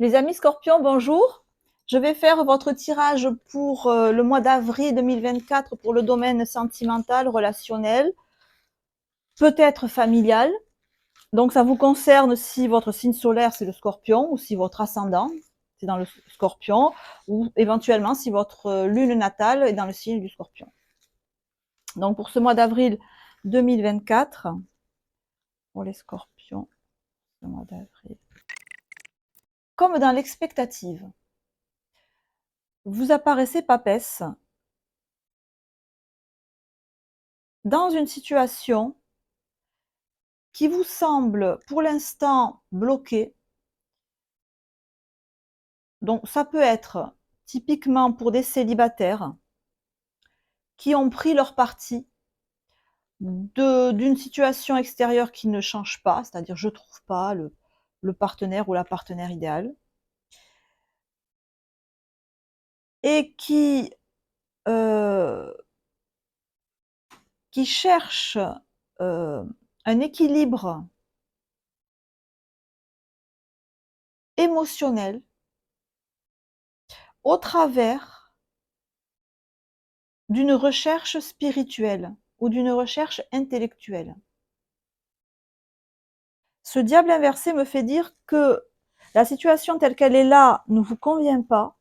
Les amis Scorpions, bonjour. Je vais faire votre tirage pour le mois d'avril 2024 pour le domaine sentimental, relationnel, peut-être familial. Donc ça vous concerne si votre signe solaire c'est le Scorpion ou si votre ascendant c'est dans le Scorpion ou éventuellement si votre lune natale est dans le signe du Scorpion. Donc pour ce mois d'avril 2024, pour les Scorpions, le mois d'avril. Comme dans l'expectative, vous apparaissez papesse dans une situation qui vous semble pour l'instant bloquée. Donc ça peut être typiquement pour des célibataires qui ont pris leur parti d'une situation extérieure qui ne change pas, c'est-à-dire je trouve pas le partenaire ou la partenaire idéale, et euh, qui cherchent un équilibre émotionnel au travers d'une recherche spirituelle ou d'une recherche intellectuelle. Ce diable inversé me fait dire que la situation telle qu'elle est là ne vous convient pas.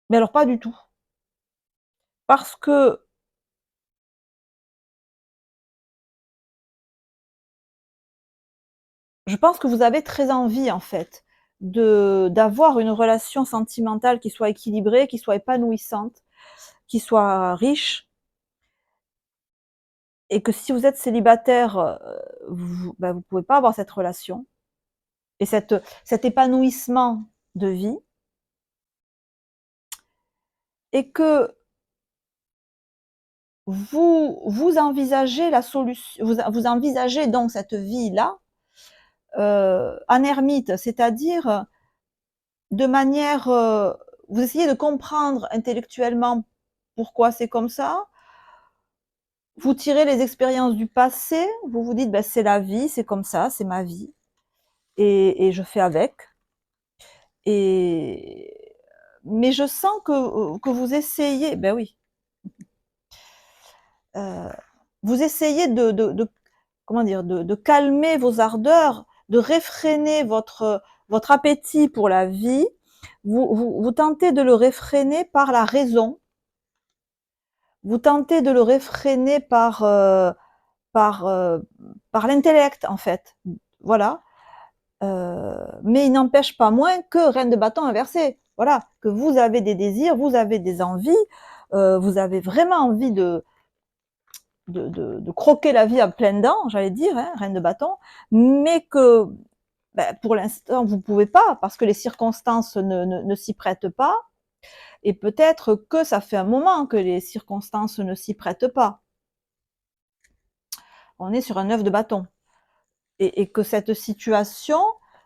Mais alors pas du tout. Parce que je pense que vous avez très envie, en fait, d'avoir une relation sentimentale qui soit équilibrée, qui soit épanouissante, qui soit riche. Et que si vous êtes célibataire, vous ne pouvez pas avoir cette relation et cet épanouissement de vie. Et que vous envisagez la solution, vous envisagez donc cette vie-là en ermite, c'est-à-dire de manière, vous essayez de comprendre intellectuellement pourquoi c'est comme ça, vous tirez les expériences du passé, vous vous dites ben, c'est la vie, c'est comme ça, c'est ma vie, et je fais avec. Et mais je sens que vous essayez, ben oui, vous essayez comment dire, de calmer vos ardeurs, de réfréner votre appétit pour la vie. Vous tentez de le réfréner par la raison. Vous tentez de le réfréner par, par l'intellect, en fait. Voilà. Mais il n'empêche pas moins que reine de bâton inversé. Voilà. Que vous avez des désirs, vous avez des envies, vous avez vraiment envie de croquer la vie à pleines dents, j'allais dire, hein, reine de bâton, mais que ben, pour l'instant, vous ne pouvez pas, parce que les circonstances ne s'y prêtent pas, et peut-être que ça fait un moment que les circonstances ne s'y prêtent pas. On est sur un œuf de bâton. Et que cette situation,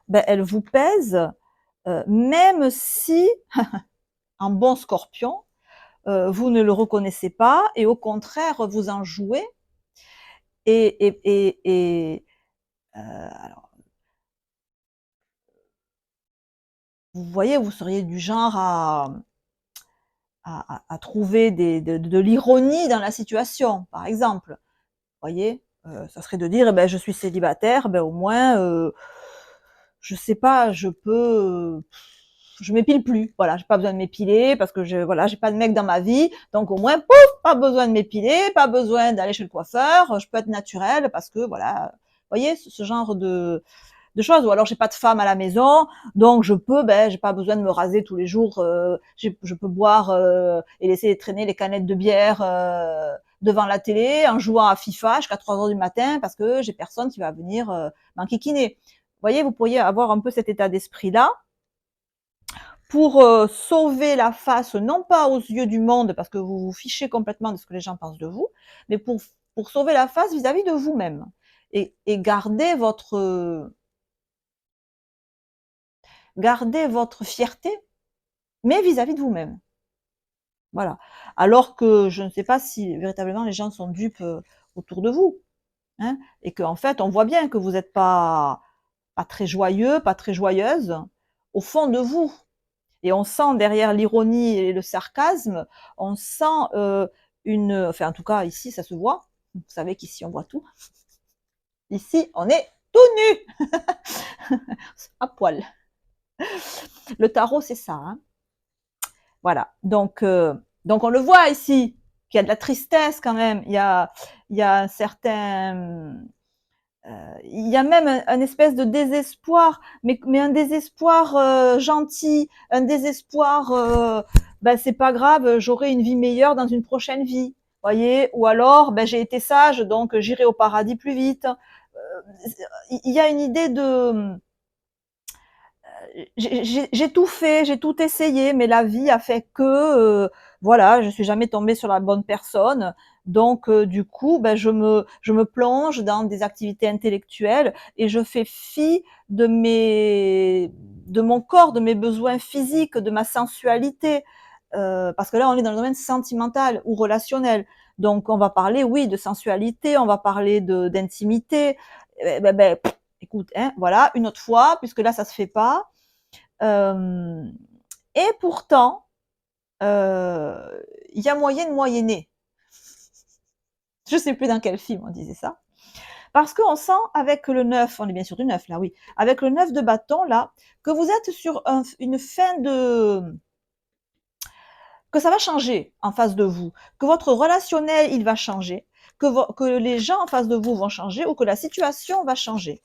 ben, elle vous pèse, même si, en bon scorpion, vous ne le reconnaissez pas, et au contraire, vous en jouez, et alors, vous voyez, vous seriez du genre à trouver de l'ironie dans la situation, par exemple. Vous voyez, ça serait de dire, eh ben, je suis célibataire, ben, au moins, je sais pas, je m'épile plus. Voilà, j'ai pas besoin de m'épiler parce que voilà, j'ai pas de mec dans ma vie. Donc, au moins, pouf, pas besoin de m'épiler, pas besoin d'aller chez le coiffeur. Je peux être naturelle parce que, voilà, vous voyez, ce genre de choses. Ou alors j'ai pas de femme à la maison, donc j'ai pas besoin de me raser tous les jours. Je peux boire et laisser traîner les canettes de bière devant la télé en jouant à FIFA jusqu'à 3h du matin parce que j'ai personne qui va venir m'enquiquiner. Vous voyez, vous pourriez avoir un peu cet état d'esprit-là pour sauver la face, non pas aux yeux du monde, parce que vous vous fichez complètement de ce que les gens pensent de vous, mais pour sauver la face vis-à-vis de vous-même. Et garder votre fierté, mais vis-à-vis de vous-même. Voilà. Alors que je ne sais pas si véritablement les gens sont dupes autour de vous. Hein, et qu'en fait, on voit bien que vous n'êtes pas pas très joyeux, pas très joyeuse, au fond de vous. Et on sent derrière l'ironie et le sarcasme, on sent enfin en tout cas ici ça se voit. Vous savez qu'ici on voit tout. Ici on est tout nu, à poil. Le tarot c'est ça. Hein. Voilà. Donc on le voit ici qu'il y a de la tristesse quand même. Il y a un certain il y a même un espèce de désespoir, mais un désespoir gentil, un désespoir, ben c'est pas grave, j'aurai une vie meilleure dans une prochaine vie, voyez, ou alors ben j'ai été sage, donc j'irai au paradis plus vite. Il y a une idée de j'ai tout fait, j'ai tout essayé, mais la vie a fait que voilà, je suis jamais tombée sur la bonne personne. Donc du coup, ben, je me plonge dans des activités intellectuelles et je fais fi de mon corps, de mes besoins physiques, de ma sensualité. Parce que là, on est dans le domaine sentimental ou relationnel. Donc on va parler, oui, de sensualité, on va parler d'intimité. Écoute, hein, voilà, une autre fois, puisque là, ça se fait pas. Euh, et pourtant, il y a moyen de moyenner. Je sais plus dans quel film on disait ça. Parce qu'on sent avec le 9, on est bien sûr du 9 là, oui, avec le 9 de bâton là, que vous êtes sur une fin de... que ça va changer en face de vous, que votre relationnel, il va changer, que les gens en face de vous vont changer ou que la situation va changer.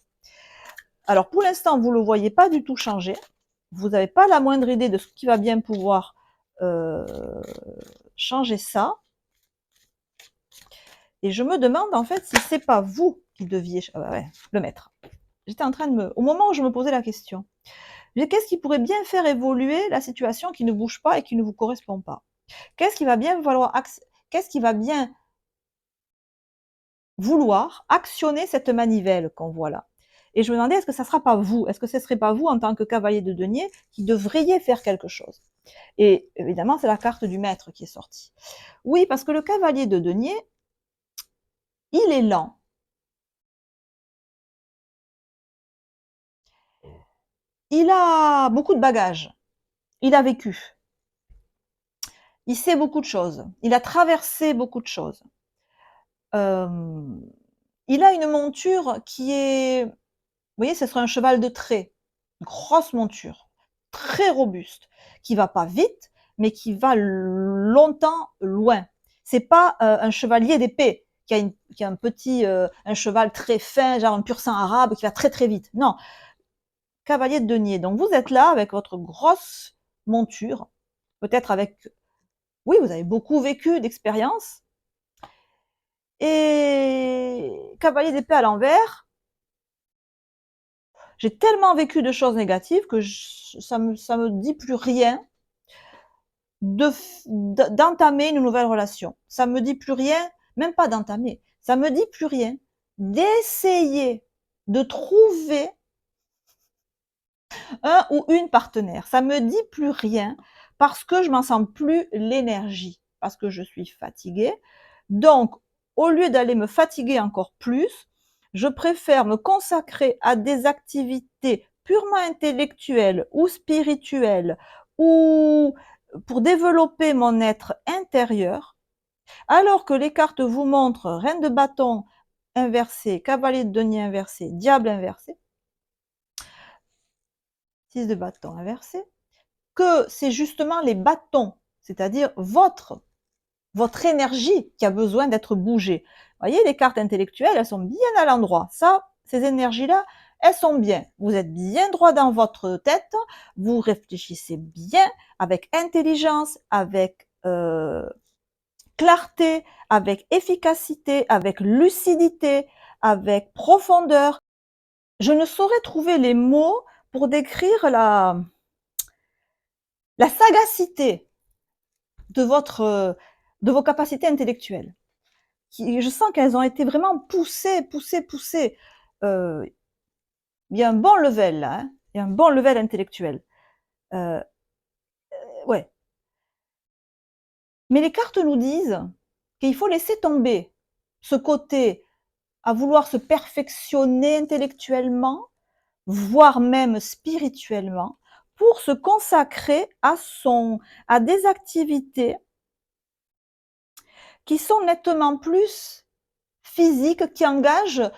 Alors pour l'instant, vous ne le voyez pas du tout changer. Vous n'avez pas la moindre idée de ce qui va bien pouvoir euh, changer ça. Et je me demande en fait si c'est pas vous qui deviez le mettre. J'étais en train de au moment où je me posais la question, qu'est-ce qui pourrait bien faire évoluer la situation qui ne bouge pas et qui ne vous correspond pas? Qu'est-ce qui va bien qu'est-ce qui va bien vouloir actionner cette manivelle qu'on voit là? Et je me demandais, est-ce que ça ne sera pas vous? Est-ce que ce ne serait pas vous, en tant que cavalier de denier, qui devriez faire quelque chose? Et évidemment, c'est la carte du maître qui est sortie. Oui, parce que le cavalier de denier, il est lent. Il a beaucoup de bagages. Il a vécu. Il sait beaucoup de choses. Il a traversé beaucoup de choses. Il a une monture qui est, vous voyez, ce serait un cheval de trait, une grosse monture, très robuste, qui va pas vite, mais qui va longtemps, loin. C'est pas un chevalier d'épée qui a un petit, un cheval très fin, genre un pur sang arabe, qui va très très vite. Non, cavalier de denier. Donc vous êtes là avec votre grosse monture, peut-être avec, oui, vous avez beaucoup vécu d'expérience. Et cavalier d'épée à l'envers, j'ai tellement vécu de choses négatives que ça me dit plus rien d'entamer une nouvelle relation. Ça me dit plus rien, même pas d'entamer, ça me dit plus rien d'essayer de trouver un ou une partenaire. Ça me dit plus rien parce que je m'en sens plus l'énergie, parce que je suis fatiguée. Donc, au lieu d'aller me fatiguer encore plus, je préfère me consacrer à des activités purement intellectuelles ou spirituelles ou pour développer mon être intérieur, alors que les cartes vous montrent reine de bâton inversé, cavalier de denier inversé, diable inversé, 6 de bâton inversé, que c'est justement les bâtons, c'est-à-dire votre énergie qui a besoin d'être bougée. Vous voyez, les cartes intellectuelles, elles sont bien à l'endroit. Ça, ces énergies-là, elles sont bien. Vous êtes bien droit dans votre tête, vous réfléchissez bien, avec intelligence, avec clarté, avec efficacité, avec lucidité, avec profondeur. Je ne saurais trouver les mots pour décrire la sagacité de vos capacités intellectuelles. Je sens qu'elles ont été vraiment poussées. Il y a un bon level là, hein. Il y a un bon level intellectuel. Euh, ouais. Mais les cartes nous disent qu'il faut laisser tomber ce côté à vouloir se perfectionner intellectuellement voire même spirituellement, pour se consacrer à des activités qui sont nettement plus physiques, qui engagent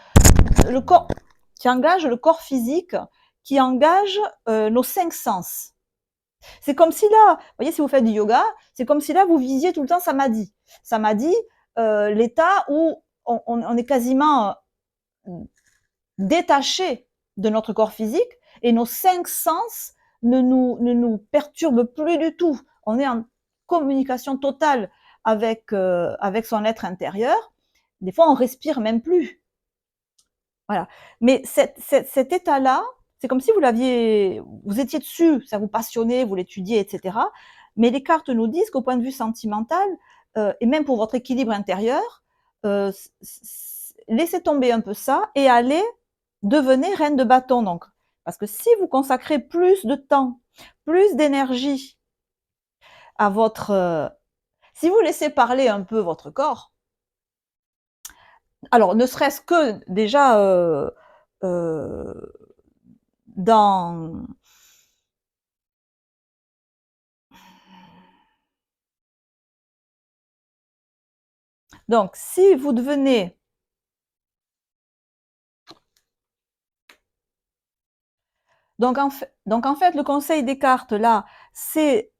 le corps physique, qui engagent nos 5 sens. C'est comme si là, vous voyez, si vous faites du yoga, c'est comme si là, vous visiez tout le temps samadhi. Samadhi, l'état où on est quasiment détaché de notre corps physique et nos 5 sens ne nous perturbent plus du tout. On est en communication totale avec son être intérieur. Des fois, on respire même plus. Voilà. Mais cet état-là, c'est comme si vous étiez dessus, ça vous passionnait, vous l'étudiez, etc. Mais les cartes nous disent qu'au point de vue sentimental, et même pour votre équilibre intérieur, laissez tomber un peu ça et devenez reine de bâton. Donc, parce que si vous consacrez plus de temps, plus d'énergie à si vous laissez parler un peu votre corps, alors ne serait-ce que déjà dans donc si vous devenez donc en fait le conseil des cartes là, c'est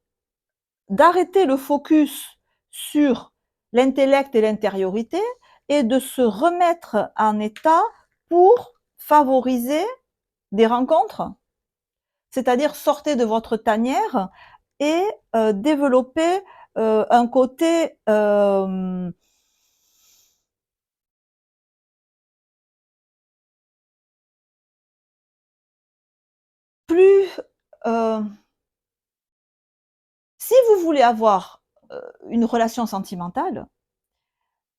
d'arrêter le focus sur l'intellect et l'intériorité et de se remettre en état pour favoriser des rencontres, c'est-à-dire sortez de votre tanière et développez un côté plus si vous voulez avoir une relation sentimentale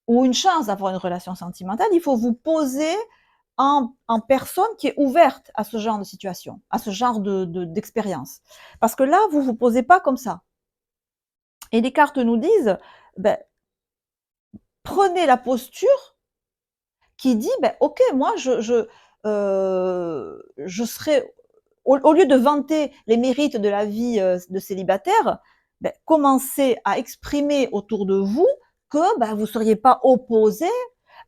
ou une chance d'avoir une relation sentimentale, il faut vous poser en personne qui est ouverte à ce genre de situation, à ce genre d'expérience. Parce que là, vous vous posez pas comme ça. Et les cartes nous disent, ben, prenez la posture qui dit, ben, ok, moi, je serai, au lieu de vanter les mérites de la vie de célibataire, ben, commencez à exprimer autour de vous que ben, vous ne seriez pas opposé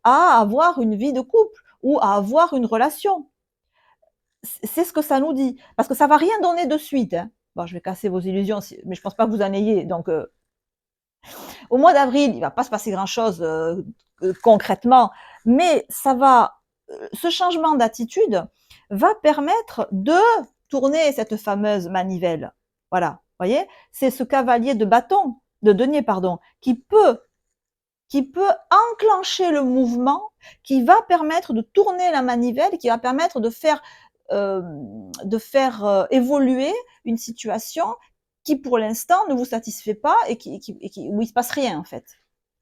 à avoir une vie de couple ou à avoir une relation. C'est ce que ça nous dit. Parce que ça va rien donner de suite. Hein. Bon, je vais casser vos illusions, mais je pense pas que vous en ayez. Donc, au mois d'avril, il va pas se passer grand-chose concrètement, mais ce changement d'attitude va permettre de tourner cette fameuse manivelle. Voilà, voyez, c'est ce cavalier de denier, pardon, qui peut enclencher le mouvement, qui va permettre de tourner la manivelle, qui va permettre de faire évoluer une situation qui, pour l'instant, ne vous satisfait pas et où il se passe rien, en fait.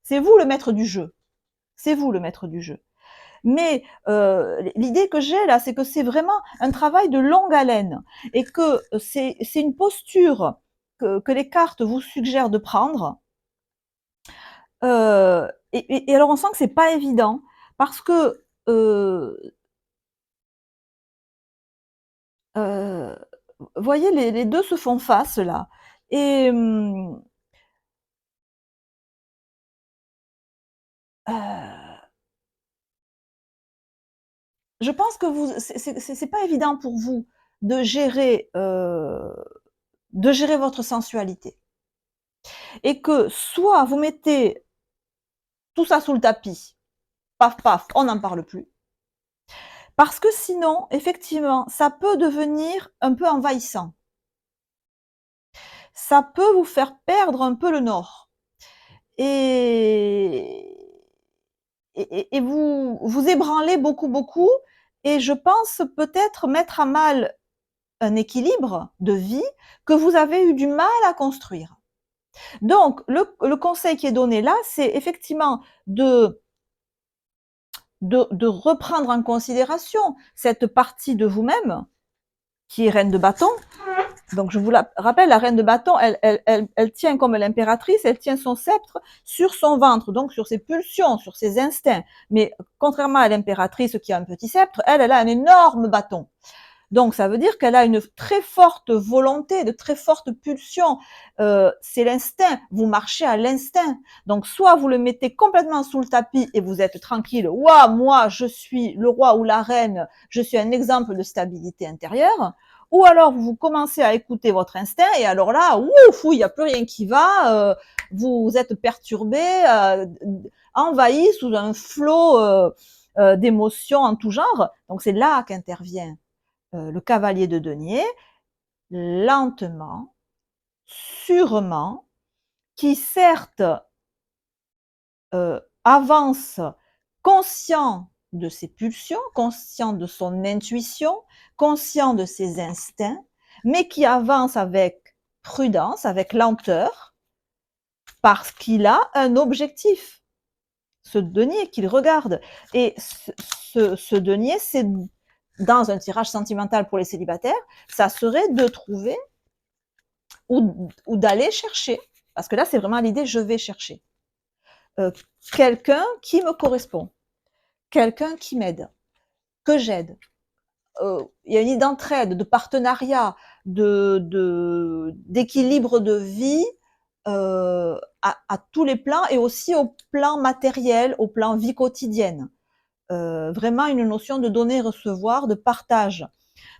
C'est vous le maître du jeu. C'est vous le maître du jeu. Mais l'idée que j'ai là, c'est que c'est vraiment un travail de longue haleine et que c'est une posture que les cartes vous suggèrent de prendre. Et alors on sent que c'est pas évident parce que voyez, les 2 se font face là et je pense que c'est pas évident pour vous de gérer votre sensualité et que soit vous mettez tout ça sous le tapis, paf paf, on n'en parle plus. Parce que sinon, effectivement, ça peut devenir un peu envahissant. Ça peut vous faire perdre un peu le nord. Et vous ébranlez beaucoup, beaucoup et je pense peut-être mettre à mal un équilibre de vie que vous avez eu du mal à construire. Donc le conseil qui est donné là, c'est effectivement de reprendre en considération cette partie de vous-même qui est reine de bâton. Donc je vous rappelle, la reine de bâton, elle tient comme l'impératrice, elle tient son sceptre sur son ventre, donc sur ses pulsions, sur ses instincts. Mais contrairement à l'impératrice qui a un petit sceptre, elle a un énorme bâton. Donc, ça veut dire qu'elle a une très forte volonté, de très fortes pulsions. C'est l'instinct. Vous marchez à l'instinct. Donc, soit vous le mettez complètement sous le tapis et vous êtes tranquille. Ouah, moi, je suis le roi ou la reine. Je suis un exemple de stabilité intérieure. Ou alors, vous commencez à écouter votre instinct et alors là, ouf, il n'y a plus rien qui va. Vous êtes perturbé, envahi sous un flot d'émotions en tout genre. Donc, c'est là qu'intervient le cavalier de denier, lentement, sûrement, qui certes avance conscient de ses pulsions, conscient de son intuition, conscient de ses instincts, mais qui avance avec prudence, avec lenteur, parce qu'il a un objectif, ce denier qu'il regarde. Et ce denier, c'est dans un tirage sentimental pour les célibataires, ça serait de trouver ou d'aller chercher, parce que là, c'est vraiment l'idée, je vais chercher quelqu'un qui me correspond, quelqu'un qui m'aide, que j'aide. Il y a une idée d'entraide, de partenariat, d'équilibre de vie à tous les plans et aussi au plan matériel, au plan vie quotidienne. Vraiment une notion de donner-recevoir, de partage.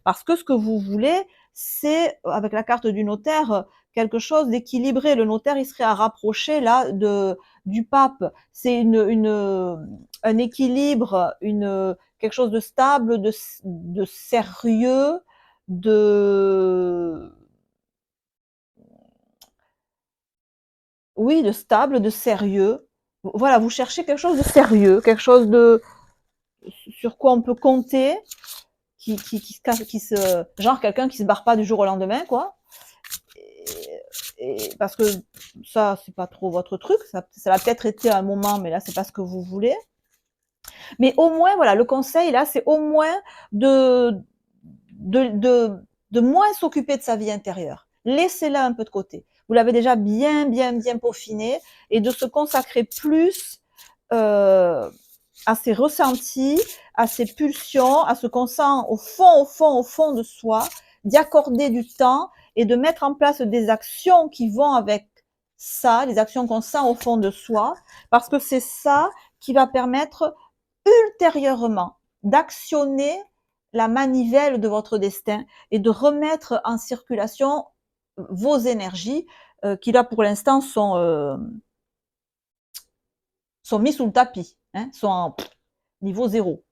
Parce que ce que vous voulez, c'est, avec la carte du notaire, quelque chose d'équilibré. Le notaire, il serait à rapprocher là du pape. C'est un équilibre, quelque chose de stable, de sérieux, oui, de stable, de sérieux. Voilà, vous cherchez quelque chose de sérieux, quelque chose sur quoi on peut compter, genre quelqu'un qui se barre pas du jour au lendemain, quoi. Parce que ça, c'est pas trop votre truc. Ça l'a peut-être été à un moment, mais là, c'est pas ce que vous voulez. Mais au moins, voilà, le conseil, là, c'est au moins de, de moins s'occuper de sa vie intérieure. Laissez-la un peu de côté. Vous l'avez déjà bien peaufiné et de se consacrer plus à ses ressentis, à ses pulsions, à ce qu'on sent au fond de soi, d'y accorder du temps et de mettre en place des actions qui vont avec ça, les actions qu'on sent au fond de soi, parce que c'est ça qui va permettre ultérieurement d'actionner la manivelle de votre destin et de remettre en circulation vos énergies qui là pour l'instant sont mis sous le tapis, hein, sont en niveau zéro,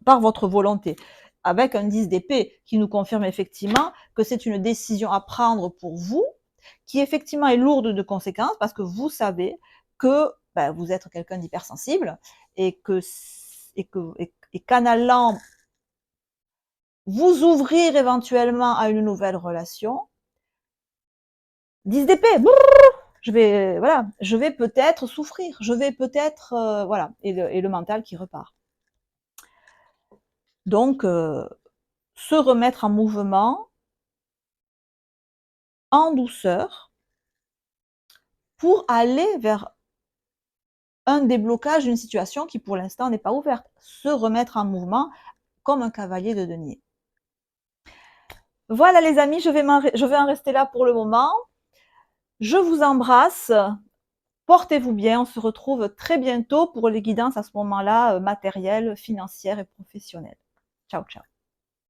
par votre volonté, avec un 10 d'épée qui nous confirme effectivement que c'est une décision à prendre pour vous, qui effectivement est lourde de conséquences, parce que vous savez que ben, vous êtes quelqu'un d'hypersensible et qu'en allant vous ouvrir éventuellement à une nouvelle relation, 10 d'épée, je vais peut-être souffrir, je vais peut-être, voilà, et le mental qui repart. Donc, se remettre en mouvement, en douceur, pour aller vers un déblocage d'une situation qui pour l'instant n'est pas ouverte. Se remettre en mouvement comme un cavalier de denier. Voilà les amis, je vais en rester là pour le moment. Je vous embrasse. Portez-vous bien, on se retrouve très bientôt pour les guidances à ce moment-là, matérielles, financières et professionnelles. Ciao, ciao.